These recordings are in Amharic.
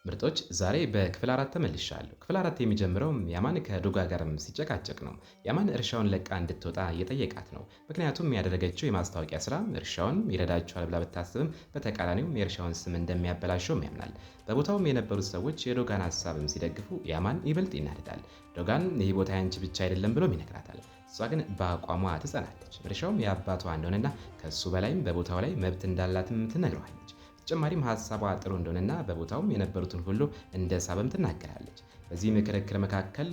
ምርጦች ዛሬ በክፍል 4 ተመልሻለሁ። ክፍል 4 የሚጀምረው ያማን ከዶጋ ጋርም ሲጨቃጨቅ ነው። ያማን እርሻውን ለቃ እንድትወጣ እየጠየቃት ነው። ምክንያቱም ያደረገችው የማስታወቂያ ስራ እርሻውን ይረዳቸዋል ብላ ብታስብም በተቃራኒውም የእርሻውን ስም እንደሚያበላሸውም ያምናል። በቦታውም የነበሩት ሰዎች የዶጋን ሀሳብም ሲደግፉ ያማን ይበልጥ ይናደዳል። ዶጋን ይህ ቦታ ያንቺ ብቻ አይደለም ብሎም ይነግራታል። እሷ ግን በአቋሟ ትጸናለች። እርሻውም የአባቷ እንደሆነና ከሱ በላይም በቦታው ላይ መብት እንዳላትም ትነግረዋለች። በተጨማሪም ሀሳቧ ጥሩ እንደሆነና በቦታውም የነበሩትን ሁሉ እንደ ሳበም ትናገራለች። በዚህ ክርክር መካከል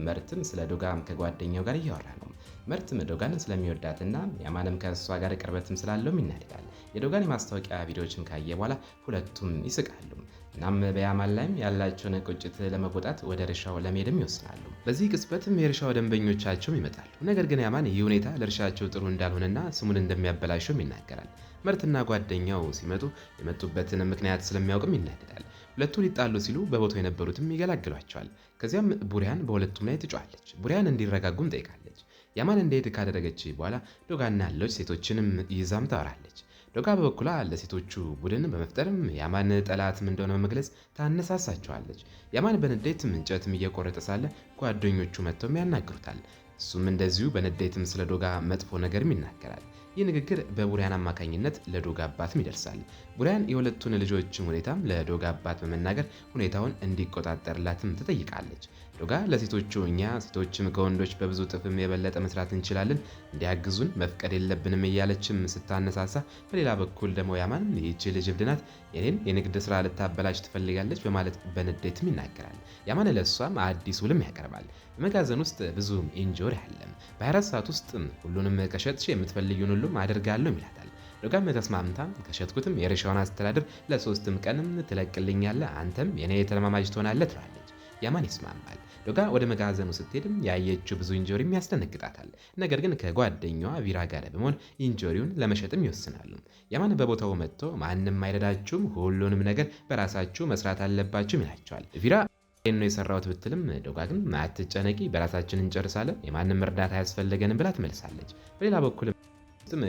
መርትም ስለ ዶጋም ከጓደኛው ጋር እያወራ ነው። መርትም ዶጋን ስለሚወዳትና ያማንም ከእሷ ጋር ቅርበትም ስላለውም ይናደዳል። የዶጋን የማስታወቂያ ቪዲዮዎችን ካየ በኋላ ሁለቱም ይስቃሉ። እናም በያማን ላይም ያላቸውን ቁጭት ለመወጣት ወደ እርሻው ለመሄድም ይወስናሉ። በዚህ ቅጽበትም የእርሻው ደንበኞቻቸውም ይመጣሉ። ነገር ግን ያማን ይህ ሁኔታ ለእርሻቸው ጥሩ እንዳልሆነና ስሙን እንደሚያበላሸውም ይናገራል። መርትና ጓደኛው ሲመጡ የመጡበትን ምክንያት ስለሚያውቅም ይናደዳል። ሁለቱ ሊጣሉ ሲሉ በቦታው የነበሩትም ይገላግሏቸዋል። ከዚያም ቡሪያን በሁለቱም ላይ ትጮኻለች። ቡሪያን እንዲረጋጉም ጠይቃለች። ያማን እንዲሄድ ካደረገች በኋላ ዶጋና ያለች ሴቶችንም ይዛም ታወራለች። ዶጋ በበኩሏ ለሴቶቹ ቡድን በመፍጠርም ያማን ጠላትም እንደሆነ በመግለጽ ታነሳሳቸዋለች። ያማን በንዴትም እንጨትም እየቆረጠ ሳለ ጓደኞቹ መጥተውም ያናግሩታል። እሱም እንደዚሁ በንዴትም ስለ ዶጋ መጥፎ ነገርም ይናገራል። ይህ ንግግር በቡሪያን አማካኝነት ለዶጋ አባትም ይደርሳል። ቡሪያን የሁለቱን ልጆችም ሁኔታም ለዶጋ አባት በመናገር ሁኔታውን እንዲቆጣጠርላትም ትጠይቃለች። ዶጋ ለሴቶቹ እኛ ሴቶችም ከወንዶች በብዙ ጥፍም የበለጠ መስራት እንችላለን፣ እንዲያግዙን መፍቀድ የለብንም እያለችም ስታነሳሳ፣ በሌላ በኩል ደግሞ ያማን ይህች ልጅ እብድ ናት፣ የኔን የንግድ ስራ ልታበላሽ ትፈልጋለች በማለት በንዴትም ይናገራል። ያማን ለእሷም አዲስ ውልም ያቀርባል። በመጋዘን ውስጥ ብዙ ኢንጆሪ አለም፣ በ24 ሰዓት ውስጥ ሁሉንም ከሸጥሽ የምትፈልጊውን ሁሉም አደርጋለሁ ይላታል። ዶጋም ተስማምታ ከሸጥኩትም የእርሻውን አስተዳደር ለ3 ቀንም ትለቅልኛለህ፣ አንተም የኔ ተለማማጅ ትሆናለህ ትላለች። ያማን ይስማማል። ዶጋ ወደ መጋዘኑ ስትሄድም ያየችው ብዙ ኢንጆሪም ያስደነግጣታል። ነገር ግን ከጓደኛዋ ቪራ ጋር በመሆን ኢንጆሪውን ለመሸጥም ይወስናሉ። ያማን በቦታው መጥቶ ማንም አይረዳችሁም፣ ሁሉንም ነገር በራሳችሁ መስራት አለባችሁም ይላቸዋል። ቪራ ነው የሰራሁት ብትልም ዶጋ ግን አትጨነቂ፣ በራሳችን እንጨርሳለን፣ የማንም እርዳታ አያስፈልገንም ብላ ትመልሳለች። በሌላ በኩል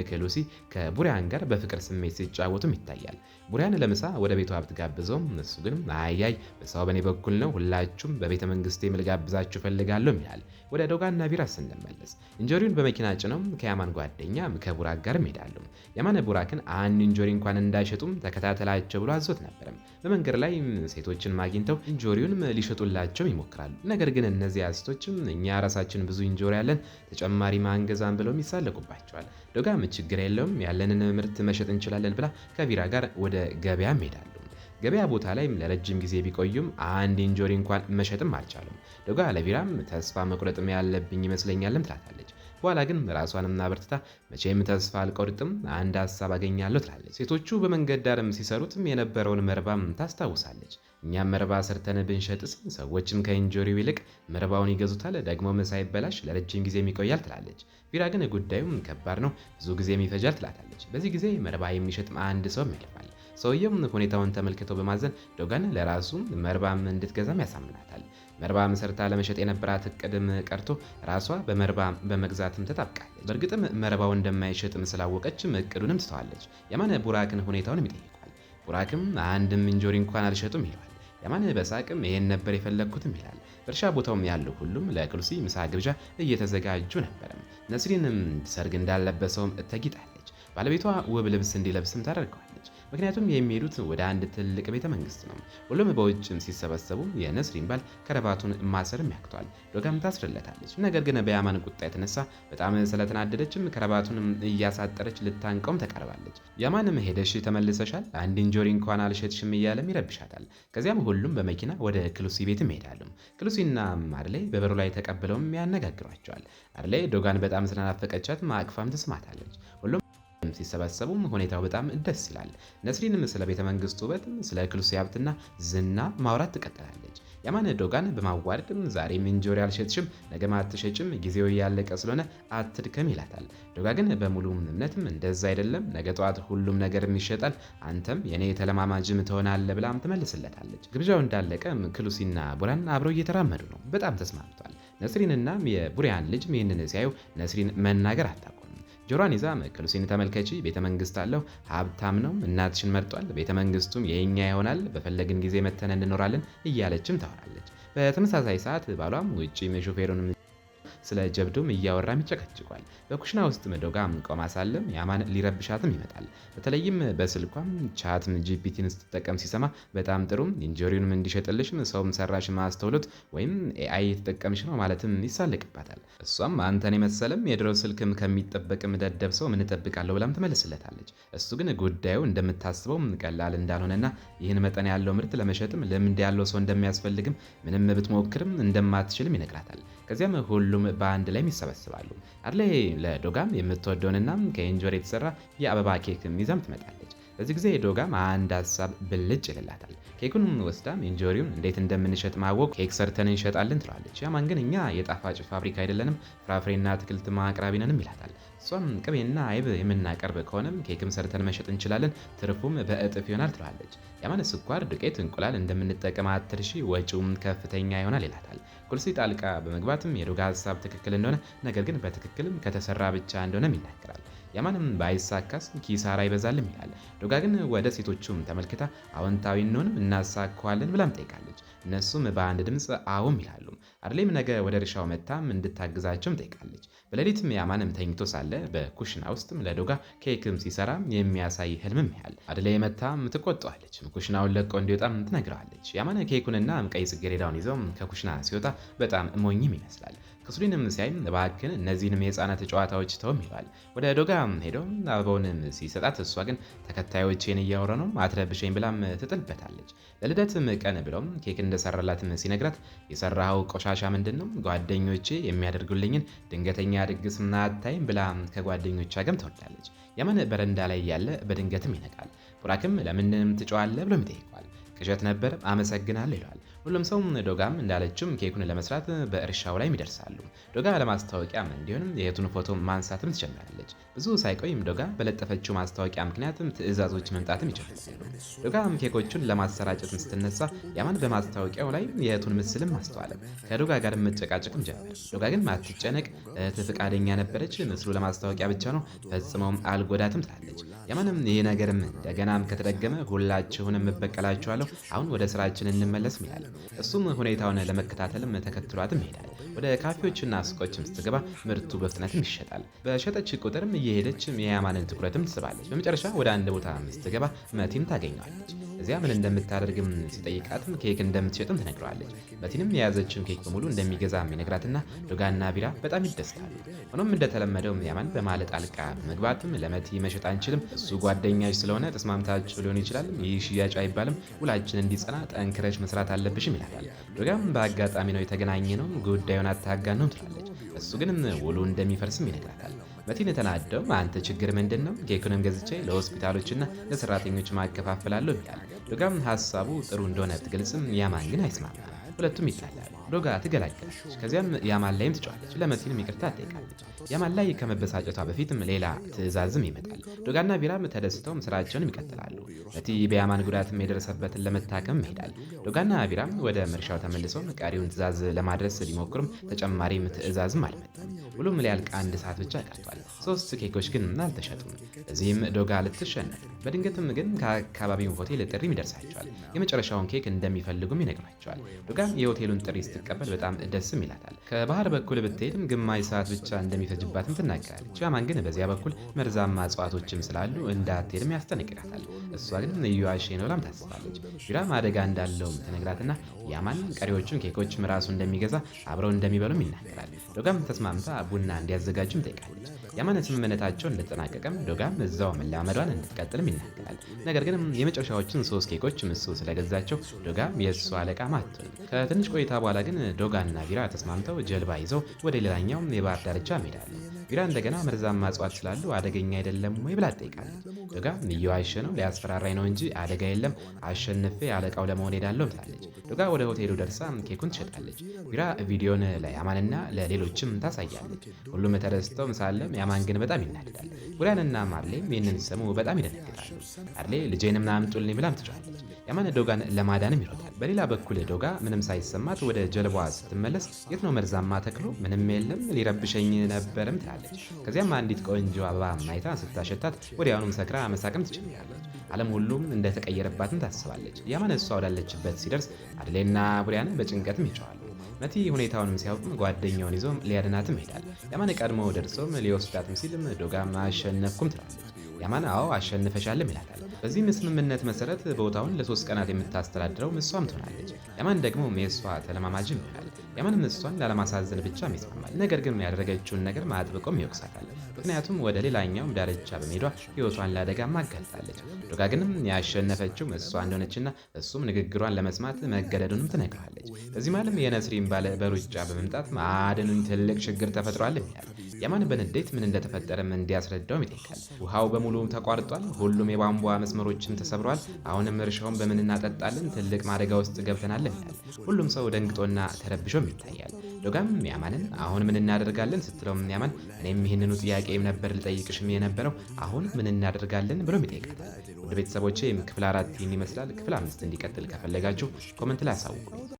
ከሉሲ ከቡሪያን ጋር በፍቅር ስሜት ሲጫወቱም ይታያል። ቡሪያን ለምሳ ወደ ቤቷ ብትጋብዘውም እሱ ግን አያይ ምሳው በኔ በኩል ነው፣ ሁላችሁም በቤተ መንግስቴ ልጋብዛችሁ ፈልጋለሁ ይላል። ወደ ዶጋና ቪራ ስንመለስ እንጆሪውን በመኪና ጭነው ከያማን ጓደኛ ከቡራክ ጋር ይሄዳሉ። ያማን ቡራክን አንድ እንጆሪ እንኳን እንዳይሸጡም ተከታተላቸው ብሎ አዞት ነበር። በመንገድ ላይ ሴቶችን አግኝተው እንጆሪውን ሊሸጡላቸው ይሞክራሉ። ነገር ግን እነዚያ ሴቶችም እኛ ራሳችን ብዙ እንጆሪ ያለን ተጨማሪ ማንገዛም ብለው ይሳለቁባቸዋል። ዶጋም ችግር የለውም ያለንን ምርት መሸጥ እንችላለን ብላ ከቪራ ጋር ወደ ገበያም ሄዳሉ። ገበያ ቦታ ላይ ለረጅም ጊዜ ቢቆዩም አንድ እንጆሪ እንኳን መሸጥም አልቻሉም። ዶጋ ለቪራም ተስፋ መቁረጥም ያለብኝ ይመስለኛልም ትላታለች። በኋላ ግን ራሷንም አበርትታ መቼም ተስፋ አልቆርጥም፣ አንድ ሀሳብ አገኛለሁ ትላለች። ሴቶቹ በመንገድ ዳርም ሲሰሩትም የነበረውን መርባም ታስታውሳለች። እኛም መርባ ሰርተን ብንሸጥስ ሰዎችም ከእንጆሪው ይልቅ መርባውን ይገዙታል፣ ደግሞም ሳይበላሽ ለረጅም ጊዜ ይቆያል ትላለች። ቪራ ግን ጉዳዩም ከባድ ነው፣ ብዙ ጊዜም ይፈጃል ትላታለች። በዚህ ጊዜ መርባ የሚሸጥ አንድ ሰውም ያልፋል። ሰውየውም ሁኔታውን ተመልክቶ በማዘን ዶጋን ለራሱ መርባም እንድትገዛም ያሳምናታል። መርባም ሰርታ ለመሸጥ የነበራት እቅድም ቀርቶ ራሷ በመርባ በመግዛትም ተጣብቃለች። በእርግጥም መርባው እንደማይሸጥም ስላወቀችም እቅዱንም ትተዋለች። ያማን ቡራክን ሁኔታውንም ይጠይቋል። ቡራክም አንድም እንጆሪ እንኳን አልሸጡም ይለዋል። ያማን በሳቅም ይሄን ነበር የፈለግኩትም ይላል። በእርሻ ቦታውም ያሉ ሁሉም ለክሉሲ ምሳ ግብዣ እየተዘጋጁ ነበር። ነስሪንም ሰርግ እንዳለበሰውም ተጊጣለች። ባለቤቷ ውብ ልብስ እንዲለብስም ታደርገዋለች። ምክንያቱም የሚሄዱት ወደ አንድ ትልቅ ቤተ መንግስት ነው። ሁሉም በውጭም ሲሰበሰቡ የነስሪን ባል ከረባቱን ማሰርም ያክቷል። ዶጋም ታስርለታለች። ነገር ግን በያማን ቁጣ የተነሳ በጣም ስለተናደደችም ከረባቱንም እያሳጠረች ልታንቀውም ተቃርባለች። ያማንም ሄደሽ ተመልሰሻል፣ አንድ እንጆሪ እንኳን አልሸጥሽም እያለም ይረብሻታል። ከዚያም ሁሉም በመኪና ወደ ክሉሲ ቤትም ይሄዳሉ። ክሉሲና አድላይ በበሩ ላይ ተቀብለውም ያነጋግሯቸዋል። አድላይ ዶጋን በጣም ስለናፈቀቻት ማቅፋም ትስማታለች። ሁሉም ሲሰበሰቡም ሁኔታው በጣም ደስ ይላል። ነስሪንም ስለ ቤተ መንግስቱ ውበት፣ ስለ ክሉሲ ሀብትና ዝና ማውራት ትቀጥላለች። ያማን ዶጋን በማዋረድም ዛሬም እንጆሪ አልሸጥሽም፣ ነገም አትሸጭም፣ ጊዜው እያለቀ ስለሆነ አትድከም ይላታል። ዶጋ ግን በሙሉ እምነትም እንደዛ አይደለም፣ ነገ ጠዋት ሁሉም ነገር ይሸጣል፣ አንተም የኔ ተለማማጅም ትሆናለህ ብላም ትመልስለታለች። ግብዣው እንዳለቀ ክሉሲና ቡራን አብረው እየተራመዱ ነው። በጣም ተስማምቷል። ነስሪንና የቡሪያን ልጅ ይህንን ሲያዩ ነስሪን መናገር አታውቅም። ጆሮዋን ይዛ ክሉሲን ተመልከቺ፣ ቤተ መንግስት አለው፣ ሀብታም ነው፣ እናትሽን መርጧል፣ ቤተ መንግስቱም የኛ ይሆናል፣ በፈለግን ጊዜ መተን እንኖራለን እያለችም ታወራለች። በተመሳሳይ ሰዓት ባሏም ውጪ ሾፌሩንም ስለ ጀብዱም እያወራም ይጨቀጭቋል። በኩሽና ውስጥ ዶጋም ቆማ ሳለም ያማን ሊረብሻትም ይመጣል። በተለይም በስልኳም ቻትም ጂፒቲን ስትጠቀም ሲሰማ በጣም ጥሩ ኢንጆሪውንም እንዲሸጥልሽም ሰውም ሰራሽ ማስተውሎት ወይም ኤአይ የተጠቀምሽ ነው ማለትም ይሳለቅባታል። እሷም አንተን የመሰለም የድሮ ስልክም ከሚጠበቅም ደደብ ሰው ምን እጠብቃለሁ ብላም ትመልስለታለች። እሱ ግን ጉዳዩ እንደምታስበው ቀላል እንዳልሆነና ይህን መጠን ያለው ምርት ለመሸጥም ልምድ ያለው ሰው እንደሚያስፈልግም ምንም ብትሞክርም እንደማትችልም ይነግራታል። ከዚያም ሁሉም በአንድ ላይ ይሰበስባሉ። አድላይ ለዶጋም የምትወደውንና ከእንጆሪ የተሰራ የአበባ ኬክ ይዛም ትመጣለች። በዚህ ጊዜ ዶጋም አንድ ሀሳብ ብልጭ ይልላታል። ኬኩን ወስዳም እንጆሪውን እንዴት እንደምንሸጥ ማወቅ ኬክ ሰርተን እንሸጣለን ትለዋለች። ያማን ግን እኛ የጣፋጭ ፋብሪካ አይደለንም፣ ፍራፍሬና አትክልት አቅራቢ ነንም ይላታል። እሷም ቅቤና አይብ የምናቀርብ ከሆነም ኬክም ሰርተን መሸጥ እንችላለን፣ ትርፉም በእጥፍ ይሆናል ትለዋለች። ያማን ስኳር፣ ዱቄት፣ እንቁላል እንደምንጠቀም አትርሺ፣ ወጪውም ከፍተኛ ይሆናል ይላታል። ኩልሲ ጣልቃ በመግባትም የዶጋ ሀሳብ ትክክል እንደሆነ ነገር ግን በትክክልም ከተሰራ ብቻ እንደሆነም ይናገራል። ያማንም ባይሳካስ ኪሳራ ይበዛልም ይላል። ዶጋ ግን ወደ ሴቶቹም ተመልክታ አዎንታዊ እንሆንም እናሳካዋለን ብላም ጠይቃለች። እነሱም በአንድ ድምፅ አዎም ይላሉ። አድሌም ነገ ወደ እርሻው መታም እንድታግዛቸውም ጠይቃለች። በሌሊትም ያማንም ተኝቶ ሳለ በኩሽና ውስጥም ለዶጋ ኬክም ሲሰራ የሚያሳይ ህልምም ያህል አድሌ መታም ትቆጣዋለች። ኩሽናውን ለቆ እንዲወጣም ትነግረዋለች። ያማን ኬኩንና ቀይ ጽጌረዳውን ይዘው ከኩሽና ሲወጣ በጣም ሞኝም ይመስላል። ክሱሊንም ሲያይም እባክህን እነዚህንም የህፃናት ጨዋታዎች ተውም ይለዋል። ወደ ዶጋ ሄዶ አበባውንም ሲሰጣት እሷ ግን ተከታዮቼን እያወራ ነው አትረብሸኝ ብላም ትጥልበታለች። ለልደትም ቀን ብለውም ኬክ እንደሰራላትም ሲነግራት የሰራኸው ቆሻሻ ምንድን ነው? ጓደኞቼ የሚያደርጉልኝን ድንገተኛ ድግስ አታይም ብላ ከጓደኞቿ ጋርም ትወዳለች። ያማን በረንዳ ላይ ያለ በድንገትም ይነቃል። ቡራክም ለምንም ትጨዋለህ ብሎም ይጠይቋል። ቅዠት ነበር አመሰግናለሁ ይለዋል። ሁሉም ሰው ዶጋም እንዳለችም ኬኩን ለመስራት በእርሻው ላይ ይደርሳሉ። ዶጋ ለማስታወቂያም እንዲሆንም የእህቱን ፎቶ ማንሳትም ትጀምራለች። ብዙ ሳይቆይም ዶጋ በለጠፈችው ማስታወቂያ ምክንያትም ትዕዛዞች መምጣትም ይጀምራሉ። ዶጋም ኬኮቹን ለማሰራጨትም ስትነሳ ያማን በማስታወቂያው ላይ የእህቱን ምስልም አስተዋለ። ከዶጋ ጋር መጨቃጨቅም ጀመረ። ዶጋ ግን አትጨነቅ፣ እህት ፈቃደኛ ነበረች፣ ምስሉ ለማስታወቂያ ብቻ ነው፣ ፈጽመውም አልጎዳትም ትላለች። ያማንም ይህ ነገርም እንደገናም ከተደገመ ሁላችሁንም እበቀላችኋለሁ፣ አሁን ወደ ስራችን እንመለስ ይላል። እሱም ሁኔታውን ለመከታተልም ተከትሏትም ይሄዳል። ወደ ካፌዎችና ሱቆችም ስትገባ ምርቱ በፍጥነትም ይሸጣል። በሸጠች ቁጥርም እየሄደችም የያማንን ትኩረትም ትስባለች። በመጨረሻ ወደ አንድ ቦታ ስትገባ መቲን ታገኘዋለች። እዚያ ምን እንደምታደርግም ሲጠይቃትም ኬክ እንደምትሸጥም ትነግረዋለች። መቲንም የያዘችውን ኬክ በሙሉ እንደሚገዛም ይነግራትና ዶጋና ቢራ በጣም ይደስታሉ። ሆኖም እንደተለመደውም ያማን በማለት ጣልቃ በመግባትም ለመቲ መሸጥ አንችልም፣ እሱ ጓደኛሽ ስለሆነ ተስማምታችሁ ሊሆን ይችላል፣ ይህ ሽያጭ አይባልም፣ ውላችን እንዲጸና ጠንክረሽ መስራት አለብሽም ይላታል። ዶጋም በአጋጣሚ ነው የተገናኘ ነው፣ ጉዳዩን አታጋነው ትላለች። እሱ ግን ውሉ እንደሚፈርስም ይነግራታል። መቲን ተናደው አንተ ችግር ምንድን ነው? ኬኩንም ገዝቼ ለሆስፒታሎችና ለሰራተኞች ማከፋፈላለሁ ይላል። ዶጋም ሀሳቡ ጥሩ እንደሆነ ብትገልጽም ያማን ግን አይስማማም። ሁለቱም ይጣላሉ። ዶጋ ትገላገላለች። ከዚያም ያማን ላይም ትጫዋለች። ለመቲንም ይቅርታ ትጠይቃለች። ያማን ላይ ከመበሳጨቷ በፊትም ሌላ ትዕዛዝም ይመጣል። ዶጋና ቢራም ተደስተውም ስራቸውንም ይቀጥላሉ። መቲ በያማን ጉዳትም የደረሰበትን ለመታከም ይሄዳል። ዶጋና ቢራም ወደ እርሻው ተመልሰው ቀሪውን ትዕዛዝ ለማድረስ ቢሞክሩም ተጨማሪም ትዕዛዝም አልመጣም። ሁሉም ሊያልቅ አንድ ሰዓት ብቻ ቀርቷል። 3 ኬኮች ግን አልተሸጡም። እዚህም ዶጋ ልትሸነፍ፣ በድንገትም ግን ከአካባቢው ሆቴል ጥሪም ይደርሳቸዋል። የመጨረሻውን ኬክ እንደሚፈልጉም ይነግሯቸዋል። ዶጋም የሆቴሉን ጥሪ ስትቀበል በጣም ደስም ይላታል። ከባህር በኩል ብትሄድም ግማሽ ሰዓት ብቻ እንደሚፈጅባትም ትናገራለች። ያማን ግን በዚያ በኩል መርዛማ እጽዋቶችም ስላሉ እንዳትሄድም ያስጠነቅቃታል። እሷ ግን እየዋሸ ነው ብላም ታስባለች። ቢራም አደጋ እንዳለውም ትነግራትና ያማን ቀሪዎቹን ኬኮችም ራሱ እንደሚገዛ አብረው እንደሚበሉም ይናገራል። ዶጋም ተስማምታ ቡና እንዲያዘጋጁም ጠይቃለች። ያማን ስምምነታቸውን እንደተጠናቀቀም ዶጋም እዛው መላመዷን እንድትቀጥልም ይናገራል። ነገር ግን የመጨረሻዎችን 3 ኬኮች እሱ ስለገዛቸው ዶጋም የእሱ አለቃ ማትሆን። ከትንሽ ቆይታ በኋላ ግን ዶጋና ቢራ ተስማምተው ጀልባ ይዘው ወደ ሌላኛው የባህር ዳርቻ ይሄዳሉ። ቢራ እንደገና መርዛማ እጽዋት ስላሉ አደገኛ አይደለም ወይ ብላ ትጠይቃለች። ዶጋ እየዋሸ ነው፣ ሊያስፈራራኝ ነው እንጂ አደጋ የለም፣ አሸንፌ አለቃው ለመሆን ሄዳለሁ ትላለች። ዶጋ ወደ ሆቴሉ ደርሳ ኬኩን ትሸጣለች። ቢራ ቪዲዮን ለያማንና ለሌሎችም ታሳያለች። ሁሉም ተደስተው ሳለም ያማን ግን በጣም ይናደዳል። ጉዳንና ማርሌም ይህንን ሲሰሙ በጣም ይደነግጣሉ። አርሌ ልጄንም አምጡልኝ ብላም ትጫለች። ያማን ዶጋን ለማዳንም ይሮጣል። በሌላ በኩል ዶጋ ምንም ሳይሰማት ወደ ጀልባዋ ስትመለስ የት ነው መርዛማ ተክሎ? ምንም የለም ሊረብሸኝ ነበርም ትላለች። ትነግረዋለች። ከዚያም አንዲት ቆንጆ አበባ ማይታ ስታሸታት ወዲያውኑም ሰክራ መሳቅም ትጀምራለች። ዓለም ሁሉም እንደተቀየረባትም ታስባለች። ያማን እሷ ወዳለችበት ሲደርስ አድሌና ቡሪያን በጭንቀትም ይጮኻሉ። መቲ ሁኔታውንም ሲያውቅም ጓደኛውን ይዞ ሊያድናትም ይሄዳል። ያማን ቀድሞ ደርሶም ሊወስዳትም ሲልም ዶጋም አሸነፍኩም ትላለች። ያማን አዎ አሸንፈሻልም ይላታል። በዚህም ስምምነት መሰረት ቦታውን ለ3 ቀናት የምታስተዳድረው እሷም ትሆናለች። ያማን ደግሞ የእሷ ተለማማጅም ይሆናል። ያማንም እሷን ላለማሳዘን ብቻም ይስማማል። ነገር ግን ያደረገችውን ነገር አጥብቆም ይወቅሳታል። ምክንያቱም ወደ ሌላኛውም ዳርቻ በመሄዷ ሕይወቷን ለአደጋ አጋልጣለች። ዶጋ ግንም ያሸነፈችው እሷ እንደሆነችና እሱም ንግግሯን ለመስማት መገደዱንም ትነግረዋለች። በዚህ ማለም የነስሪን ባለ በሩጫ በመምጣት ማዕድኑን ትልቅ ችግር ተፈጥሯል ይላል። ያማን በንዴት ምን እንደተፈጠረም እንዲያስረዳውም ይጠይቃል። ውሃው በሙሉ ተቋርጧል፣ ሁሉም የቧንቧ መስመሮችም ተሰብረዋል። አሁንም እርሻውን በምን እናጠጣለን? ትልቅ ማደጋ ውስጥ ገብተናል ይላል። ሁሉም ሰው ደንግጦና ተረብሾም ይታያል። ዶጋም ያማንን አሁን ምን እናደርጋለን ስትለውም ያማን እኔም ይህንኑ ጥያቄም ነበር ልጠይቅሽም የነበረው አሁን ምን እናደርጋለን ብሎም ይጠይቃታል። ውድ ቤተሰቦቼ ክፍል 4 ይህን ይመስላል። ክፍል 5 እንዲቀጥል ከፈለጋችሁ ኮመንት ላይ አሳውቁኝ።